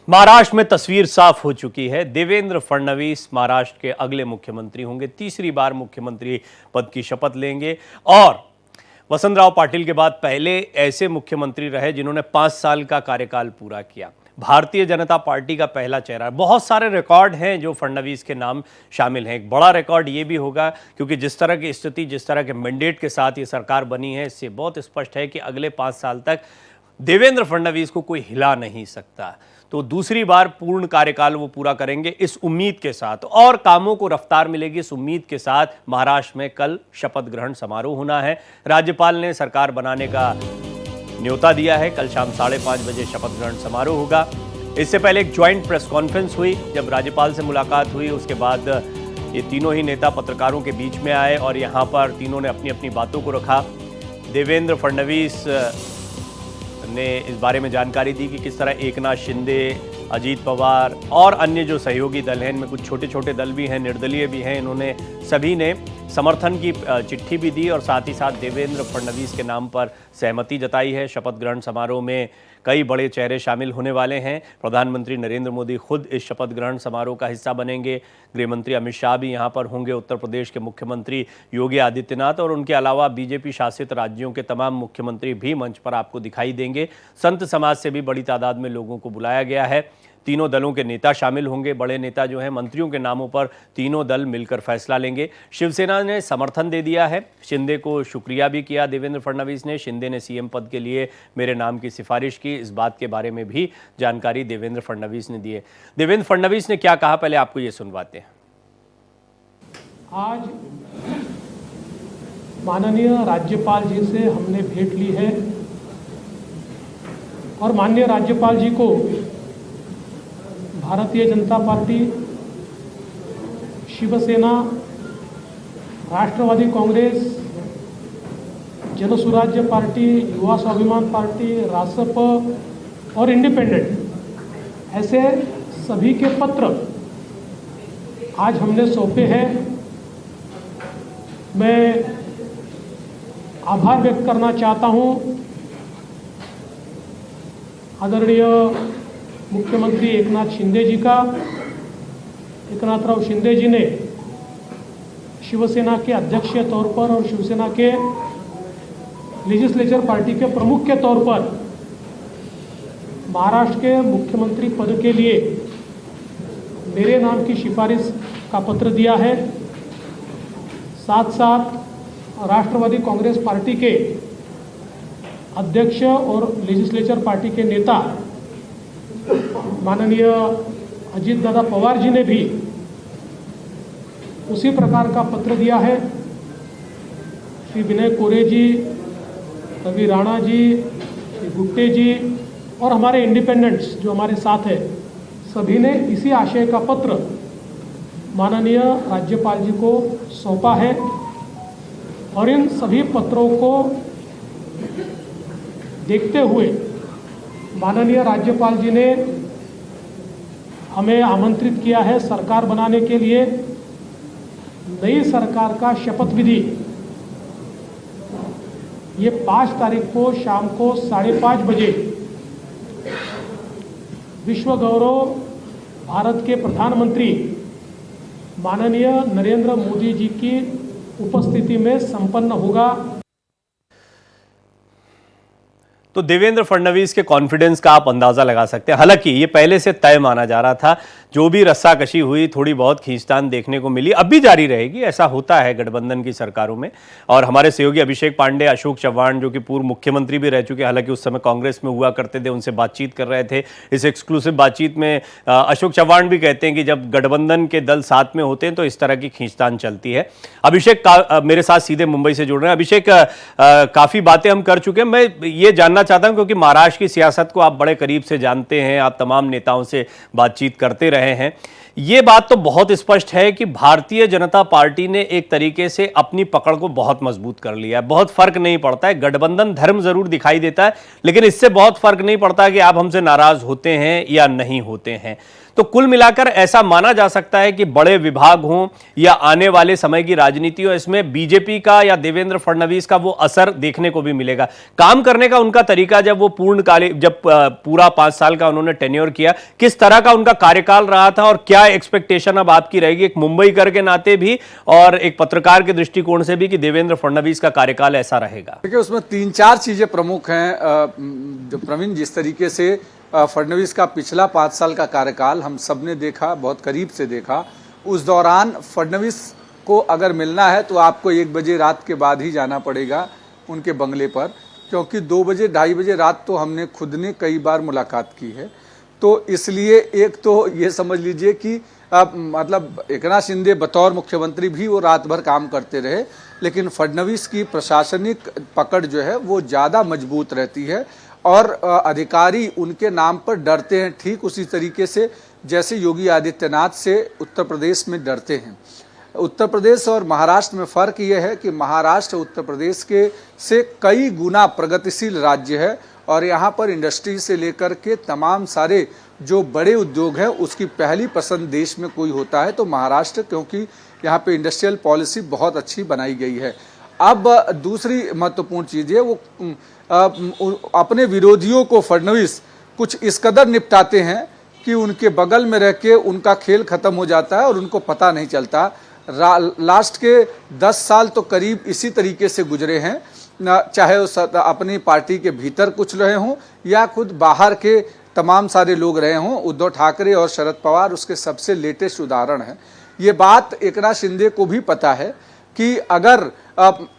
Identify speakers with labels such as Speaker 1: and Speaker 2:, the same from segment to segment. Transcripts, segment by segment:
Speaker 1: महाराष्ट्र में तस्वीर साफ हो चुकी है। देवेंद्र फडणवीस महाराष्ट्र के अगले मुख्यमंत्री होंगे, तीसरी बार मुख्यमंत्री पद की शपथ लेंगे और वसंतराव पाटिल के बाद पहले ऐसे मुख्यमंत्री रहे जिन्होंने 5 साल का कार्यकाल पूरा किया। भारतीय जनता पार्टी का पहला चेहरा। बहुत सारे रिकॉर्ड हैं जो फडणवीस के नाम शामिल हैं। एक बड़ा रिकॉर्ड ये भी होगा क्योंकि जिस तरह की स्थिति, जिस तरह के मैंडेट के साथ ये सरकार बनी है, इससे बहुत स्पष्ट है कि अगले 5 साल तक देवेंद्र फडणवीस को कोई हिला नहीं सकता। तो दूसरी बार पूर्ण कार्यकाल वो पूरा करेंगे इस उम्मीद के साथ, और कामों को रफ्तार मिलेगी इस उम्मीद के साथ। महाराष्ट्र में कल शपथ ग्रहण समारोह होना है। राज्यपाल ने सरकार बनाने का न्योता दिया है। कल शाम 5:30 बजे शपथ ग्रहण समारोह होगा। इससे पहले एक ज्वाइंट प्रेस कॉन्फ्रेंस हुई। जब राज्यपाल से मुलाकात हुई उसके बाद ये तीनों ही नेता पत्रकारों के बीच में आए और यहाँ पर तीनों ने अपनी अपनी बातों को रखा। देवेंद्र फडणवीस ने इस बारे में जानकारी दी कि किस तरह एकनाथ शिंदे, अजीत पवार और अन्य जो सहयोगी दल हैं, इनमें कुछ छोटे छोटे दल भी हैं, निर्दलीय भी हैं, इन्होंने सभी ने समर्थन की चिट्ठी भी दी और साथ ही साथ देवेंद्र फडणवीस के नाम पर सहमति जताई है। शपथ ग्रहण समारोह में कई बड़े चेहरे शामिल होने वाले हैं। प्रधानमंत्री नरेंद्र मोदी खुद इस शपथ ग्रहण समारोह का हिस्सा बनेंगे। गृहमंत्री अमित शाह भी यहां पर होंगे। उत्तर प्रदेश के मुख्यमंत्री योगी आदित्यनाथ और उनके अलावा बीजेपी शासित राज्यों के तमाम मुख्यमंत्री भी मंच पर आपको दिखाई देंगे। संत समाज से भी बड़ी तादाद में लोगों को बुलाया गया है। तीनों दलों के नेता शामिल होंगे। बड़े नेता जो हैं, मंत्रियों के नामों पर तीनों दल मिलकर फैसला लेंगे। शिवसेना ने समर्थन दे दिया है। शिंदे को शुक्रिया भी किया देवेंद्र फडणवीस ने। शिंदे ने सीएम पद के लिए मेरे नाम की सिफारिश की। इस बात के बारे में भी जानकारी देवेंद्र फडणवीस ने दी है। देवेंद्र फडणवीस ने क्या कहा, पहले आपको ये सुनवाते हैं।
Speaker 2: आज माननीय राज्यपाल जी से हमने भेंट ली है और माननीय राज्यपाल जी को भारतीय जनता पार्टी, शिवसेना, राष्ट्रवादी कांग्रेस, जनसुराज्य पार्टी, युवा स्वाभिमान पार्टी, रासप और इंडिपेंडेंट, ऐसे सभी के पत्र आज हमने सौंपे हैं। मैं आभार व्यक्त करना चाहता हूं आदरणीय मुख्यमंत्री एकनाथ शिंदे जी का। एकनाथराव शिंदे जी ने शिवसेना के अध्यक्ष के तौर पर और शिवसेना के लेजिस्लेचर पार्टी के प्रमुख के तौर पर महाराष्ट्र के मुख्यमंत्री पद के लिए मेरे नाम की सिफारिश का पत्र दिया है। साथ साथ राष्ट्रवादी कांग्रेस पार्टी के अध्यक्ष और लेजिस्लेचर पार्टी के नेता माननीय अजीत दादा पवार जी ने भी उसी प्रकार का पत्र दिया है। श्री विनय कोरे जी, रवि राणा जी, श्री गुट्टे जी और हमारे इंडिपेंडेंट्स जो हमारे साथ हैं, सभी ने इसी आशय का पत्र माननीय राज्यपाल जी को सौंपा है और इन सभी पत्रों को देखते हुए माननीय राज्यपाल जी ने हमें आमंत्रित किया है सरकार बनाने के लिए। नई सरकार का शपथ विधि ये 5 तारीख को शाम को 5:30 बजे विश्व गौरव भारत के प्रधानमंत्री माननीय नरेंद्र मोदी जी की उपस्थिति में संपन्न होगा।
Speaker 1: तो देवेंद्र फडणवीस के कॉन्फिडेंस का आप अंदाजा लगा सकते हैं। हालांकि ये पहले से तय माना जा रहा था। जो भी रस्साकशी हुई, थोड़ी बहुत खींचतान देखने को मिली, अब भी जारी रहेगी। ऐसा होता है गठबंधन की सरकारों में। और हमारे सहयोगी अभिषेक पांडे, अशोक चव्हाण जो कि पूर्व मुख्यमंत्री भी रह चुके, हालांकि उस समय कांग्रेस में हुआ करते थे, उनसे बातचीत कर रहे थे। इस एक्सक्लूसिव बातचीत में अशोक चव्हाण भी कहते हैं कि जब गठबंधन के दल साथ में होते हैं तो इस तरह की खींचतान चलती है। अभिषेक मेरे साथ सीधे मुंबई से जुड़ रहे हैं। अभिषेक, काफी बातें हम कर चुके हैं। मैं ये जानना चाहता हूं क्योंकि महाराष्ट्र की सियासत को आप बड़े करीब से जानते हैं, आप तमाम नेताओं से बातचीत करते रहे हैं। ये बात तो बहुत स्पष्ट है कि भारतीय जनता पार्टी ने एक तरीके से अपनी पकड़ को बहुत मजबूत कर लिया है। बहुत फर्क नहीं पड़ता है, गठबंधन धर्म जरूर दिखाई देता है, लेकिन इससे बहुत फर्क नहीं पड़ता कि आप हमसे नाराज होते हैं या नहीं होते हैं। तो कुल मिलाकर ऐसा माना जा सकता है कि बड़े विभाग हों या आने वाले समय की राजनीति हो, इसमें बीजेपी का या देवेंद्र फडणवीस का वो असर देखने को भी मिलेगा। काम करने का उनका तरीका, जब वो जब पूरा 5 साल का उन्होंने टेन्योर किया, किस तरह का उनका कार्यकाल रहा था और क्या एक्सपेक्टेशन अब आपकी रहेगी एक मुंबई कर के नाते भी और एक पत्रकार के दृष्टिकोण से भी कि देवेंद्र फडणवीस का कार्यकाल ऐसा रहेगा?
Speaker 3: देखिए, उसमें 3-4 चीजें प्रमुख हैं। जो प्रवीण, जिस तरीके से फडणवीस का पिछला 5 साल का कार्यकाल हम सब ने देखा, बहुत करीब से देखा, उस दौरान फडणवीस को अगर मिलना है तो आपको 1 बजे रात के बाद ही जाना पड़ेगा उनके बंगले पर, क्योंकि 2 बजे 2:30 बजे रात तो हमने खुद ने कई बार मुलाकात की है। तो इसलिए एक तो ये समझ लीजिए कि मतलब एकनाथ शिंदे बतौर मुख्यमंत्री भी वो रात भर काम करते रहे, लेकिन फडणवीस की प्रशासनिक पकड़ जो है वो ज़्यादा मजबूत रहती है और अधिकारी उनके नाम पर डरते हैं, ठीक उसी तरीके से जैसे योगी आदित्यनाथ से उत्तर प्रदेश में डरते हैं। उत्तर प्रदेश और महाराष्ट्र में फ़र्क ये है कि महाराष्ट्र उत्तर प्रदेश के से कई गुना प्रगतिशील राज्य है और यहाँ पर इंडस्ट्री से लेकर के तमाम सारे जो बड़े उद्योग हैं उसकी पहली पसंद देश में कोई होता है तो महाराष्ट्र, क्योंकि यहाँ पे इंडस्ट्रियल पॉलिसी बहुत अच्छी बनाई गई है। अब दूसरी महत्वपूर्ण चीज़ है, वो अपने विरोधियों को फडणवीस कुछ इस कदर निपटाते हैं कि उनके बगल में रह के उनका खेल खत्म हो जाता है और उनको पता नहीं चलता। लास्ट के 10 साल तो करीब इसी तरीके से गुजरे हैं, चाहे वो अपनी पार्टी के भीतर कुछ रहे हों या खुद बाहर के तमाम सारे लोग रहे हों। उद्धव ठाकरे और शरद पवार उसके सबसे लेटेस्ट उदाहरण हैं। ये बात एकनाथ शिंदे को भी पता है कि अगर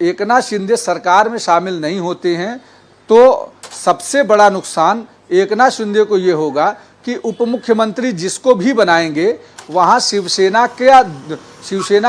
Speaker 3: एकनाथ शिंदे सरकार में शामिल नहीं होते हैं तो सबसे बड़ा नुकसान एकनाथ शिंदे को ये होगा कि उप मुख्यमंत्री जिसको भी बनाएंगे वहाँ शिवसेना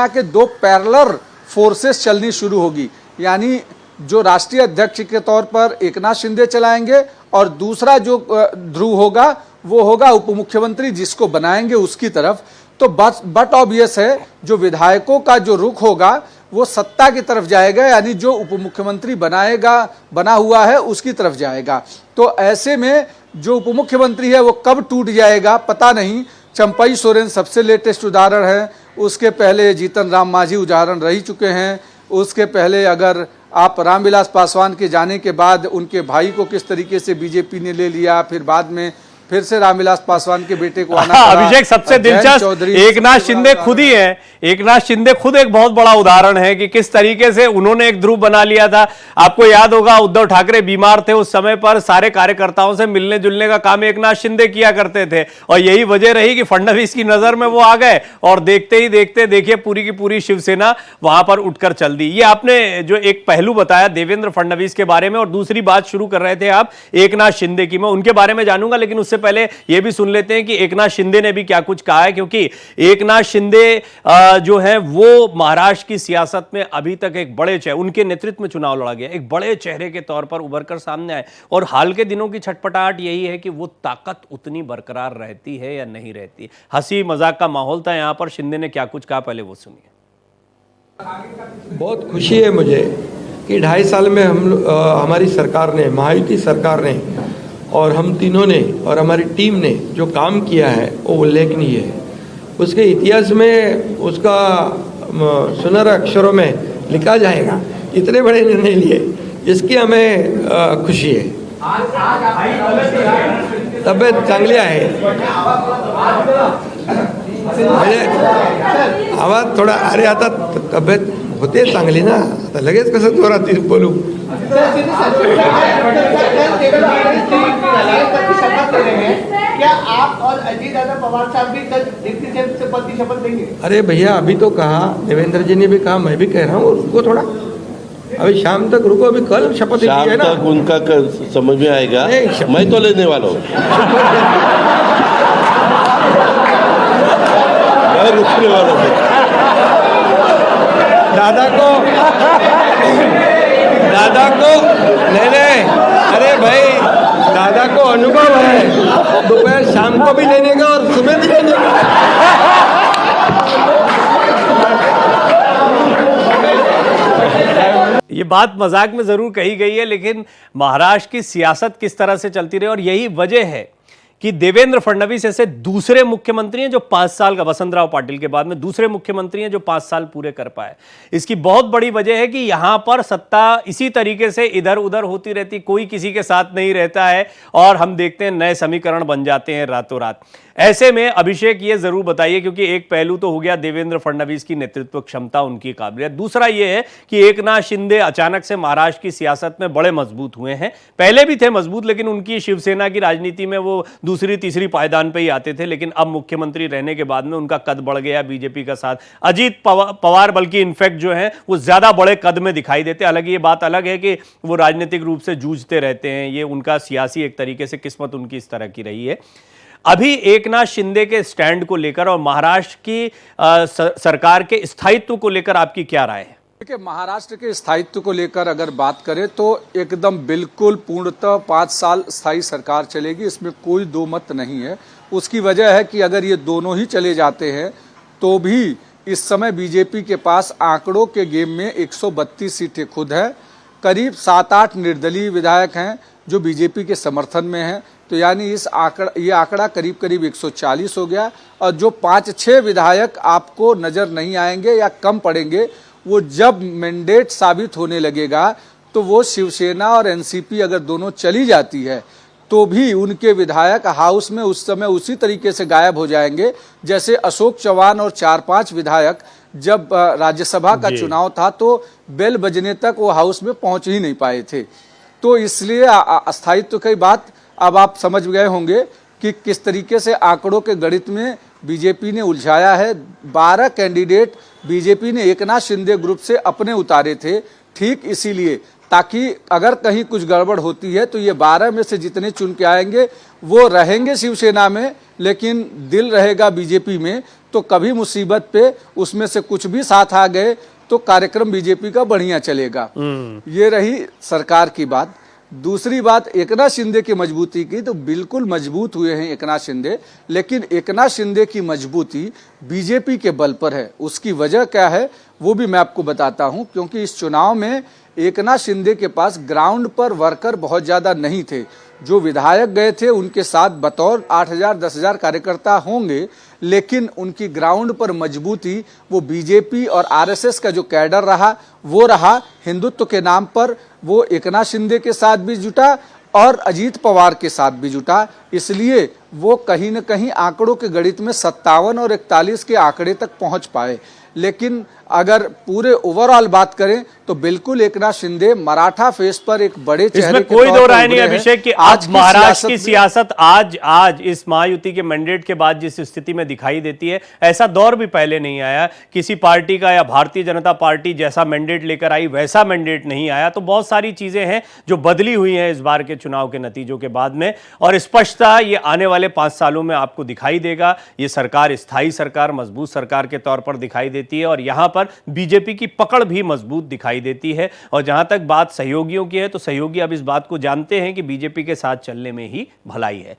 Speaker 3: के 2 पैरेलल फोर्सेस चलनी शुरू होगी। यानी जो राष्ट्रीय अध्यक्ष के तौर पर एकनाथ शिंदे चलाएंगे और दूसरा जो ध्रुव होगा वो होगा उप मुख्यमंत्री जिसको बनाएंगे उसकी तरफ। तो बट ऑब्वियस है जो विधायकों का जो रुख होगा वो सत्ता की तरफ जाएगा, यानी जो उप मुख्यमंत्री बना हुआ है उसकी तरफ जाएगा। तो ऐसे में जो उप मुख्यमंत्री है वो कब टूट जाएगा पता नहीं। चंपई सोरेन सबसे लेटेस्ट उदाहरण है, उसके पहले जीतन राम मांझी उदाहरण रह चुके हैं, उसके पहले अगर आप रामविलास पासवान के जाने के बाद उनके भाई को किस तरीके से बीजेपी ने ले लिया, फिर बाद में फिर से रामविलास पासवान के बेटे को आना पड़ा।
Speaker 1: अभिषेक, सबसे दिलचस्प एकनाथ शिंदे खुद ही है। एकनाथ शिंदे खुद एक बहुत बड़ा उदाहरण है कि किस तरीके से उन्होंने एक ध्रुव बना लिया था। आपको याद होगा उद्धव ठाकरे बीमार थे उस समय पर, सारे कार्यकर्ताओं से मिलने जुलने का काम एकनाथ शिंदे किया करते थे और यही वजह रही कि फडणवीस की नजर में वो आ गए और देखते ही देखते देखिए पूरी की पूरी शिवसेना वहां पर उठकर चल दी। ये आपने जो एक पहलू बताया देवेंद्र फडणवीस के बारे में, और दूसरी बात शुरू कर रहे थे आप एकनाथ शिंदे की, मैं उनके बारे में जानूंगा, लेकिन उससे पहले यह भी सुन लेते हैं कि एकनाथ शिंदे ने भी क्या कुछ कहा है, क्योंकि एकनाथ शिंदे जो है वो महाराष्ट्र की सियासत में अभी तक एक बड़े उनके नेतृत्व में चुनाव लड़ा गया, एक बड़े चेहरे के तौर पर उभर कर सामने आए और हाल के दिनों की छटपटाहट यही है कि वो ताकत उतनी बरकरार रहती है या नहीं रहती। हंसी मजाक का माहौल था यहां पर, शिंदे ने क्या कुछ कहा पहले वो सुनिए।
Speaker 4: बहुत खुशी है मुझे कि 2.5 साल में हमारी सरकार ने, महायुति सरकार ने और हम तीनों ने और हमारी टीम ने जो काम किया है वो उल्लेखनीय है। उसके इतिहास में उसका सुनहरे अक्षरों में लिखा जाएगा। इतने बड़े निर्णय लिए, इसकी हमें खुशी है। तब्येत चांगली आहे, आवाज थोडा, अरे आता तब्येत होते चांगली ना, आता लगेच कसं जोरात बोलू।
Speaker 5: क्या आप और अजीत पवार साहब भी कल डिप्टी शपथ की शपथ लेंगे?
Speaker 4: अरे भैया, अभी तो कहा, देवेंद्र जी ने भी कहा, मैं भी कह रहा हूँ, रुको थोड़ा, अभी शाम तक रुको, अभी कल शपथ ली है ना।
Speaker 6: शाम तक उनका समझ में आएगा, मैं तो लेने वाला हूँ। मैं रुकने वाला हूँ।
Speaker 4: दादा को नहीं, अरे भाई दादा को अनुभव है, दोपहर शाम को भी लेने का और सुबह भी लेने का।
Speaker 1: ये बात मजाक में जरूर कही गई है, लेकिन महाराष्ट्र की सियासत किस तरह से चलती रही और यही वजह है कि देवेंद्र फडणवीस ऐसे दूसरे मुख्यमंत्री हैं जो 5 साल का, वसंतराव पाटिल के बाद में दूसरे मुख्यमंत्री हैं जो 5 साल पूरे कर पाए। इसकी बहुत बड़ी वजह है कि यहां पर सत्ता इसी तरीके से इधर उधर होती रहती, कोई किसी के साथ नहीं रहता है और हम देखते हैं नए समीकरण बन जाते हैं रातों रात। ऐसे में अभिषेक ये जरूर बताइए, क्योंकि एक पहलू तो हो गया देवेंद्र फडणवीस की नेतृत्व क्षमता, उनकी काबिलियत, दूसरा ये है कि एकनाथ शिंदे अचानक से महाराष्ट्र की सियासत में बड़े मजबूत हुए हैं। पहले भी थे मजबूत, लेकिन उनकी शिवसेना की राजनीति में वो दूसरी तीसरी पायदान पे ही आते थे, लेकिन अब मुख्यमंत्री रहने के बाद में उनका कद बढ़ गया बीजेपी का साथ। अजीत पवार बल्कि इनफैक्ट जो है वो ज्यादा बड़े कद में दिखाई देते। हालांकि ये बात अलग है कि वो राजनीतिक रूप से जूझते रहते हैं, ये उनका सियासी एक तरीके से किस्मत उनकी इस तरह की रही है। अभी एकनाथ शिंदे के स्टैंड को लेकर और महाराष्ट्र की सरकार के स्थायित्व को लेकर आपकी क्या राय है?
Speaker 3: देखिए, महाराष्ट्र के स्थायित्व को लेकर अगर बात करें तो एकदम बिल्कुल पूर्णतः 5 साल स्थायी सरकार चलेगी, इसमें कोई दो मत नहीं है। उसकी वजह है कि अगर ये दोनों ही चले जाते हैं तो भी इस समय बीजेपी के पास आंकड़ों के गेम में 132 सीटें खुद है, करीब 7-8 निर्दलीय विधायक हैं जो बीजेपी के समर्थन में हैं, तो यानी ये आंकड़ा करीब करीब 140 हो गया। और जो 5-6 विधायक आपको नजर नहीं आएंगे या कम पड़ेंगे, वो जब मैंडेट साबित होने लगेगा तो वो शिवसेना और एनसीपी अगर दोनों चली जाती है तो भी उनके विधायक हाउस में उस समय उसी तरीके से गायब हो जाएंगे जैसे अशोक चौहान और 4-5 विधायक जब राज्यसभा का चुनाव था तो बेल बजने तक वो हाउस में पहुंच ही नहीं पाए थे। तो इसलिए अस्थायित्व की बात अब आप समझ गए होंगे कि किस तरीके से आंकड़ों के गणित में बीजेपी ने उलझाया है। 12 कैंडिडेट बीजेपी ने एकनाथ शिंदे ग्रुप से अपने उतारे थे, ठीक इसीलिए ताकि अगर कहीं कुछ गड़बड़ होती है तो ये 12 में से जितने चुन के आएंगे वो रहेंगे शिवसेना में, लेकिन दिल रहेगा बीजेपी में। तो कभी मुसीबत पे उसमें से कुछ भी साथ आ गए तो कार्यक्रम बीजेपी का बढ़िया चलेगा। ये रही सरकार की बात। दूसरी बात एकनाथ शिंदे की मजबूती की, तो बिल्कुल मजबूत हुए हैं एकनाथ शिंदे, लेकिन एकनाथ शिंदे की मजबूती बीजेपी के बल पर है। उसकी वजह क्या है वो भी मैं आपको बताता हूं, क्योंकि इस चुनाव में एकनाथ शिंदे के पास ग्राउंड पर वर्कर बहुत ज्यादा नहीं थे। जो विधायक गए थे उनके साथ बतौर 8,000-10,000 कार्यकर्ता होंगे, लेकिन उनकी ग्राउंड पर मजबूती वो बीजेपी और आरएसएस का जो कैडर रहा वो रहा। हिंदुत्व के नाम पर वो एकनाथ शिंदे के साथ भी जुटा और अजीत पवार के साथ भी जुटा, इसलिए वो कहीं न कहीं आंकड़ों के गणित में 57 और 41 के आंकड़े तक पहुंच पाए। लेकिन अगर पूरे ओवरऑल बात करें तो बिल्कुल एकनाथ शिंदे मराठा फेस पर एक बड़े चेहरे के
Speaker 1: कोई
Speaker 3: तौर
Speaker 1: दो
Speaker 3: पर
Speaker 1: राय नहीं
Speaker 3: उभरे हैं।
Speaker 1: अभिषेक कि आज महाराष्ट्र की सियासत आज इस महायुति के मैंडेट के बाद जिस स्थिति में दिखाई देती है, ऐसा दौर भी पहले नहीं आया। किसी पार्टी का या भारतीय जनता पार्टी जैसा मैंडेट लेकर आई वैसा मैंडेट नहीं आया। तो बहुत सारी चीजें हैं जो बदली हुई हैं इस बार के चुनाव के नतीजों के बाद में, और स्पष्टता ये आने वाले 5 सालों में आपको दिखाई देगा। ये सरकार स्थायी सरकार, मजबूत सरकार के तौर पर दिखाई देती है और यहां पर बीजेपी की पकड़ भी मजबूत दिखाई देती है। और जहां तक बात सहयोगियों की है तो सहयोगी अब इस बात को जानते हैं कि बीजेपी के साथ चलने में ही भलाई है।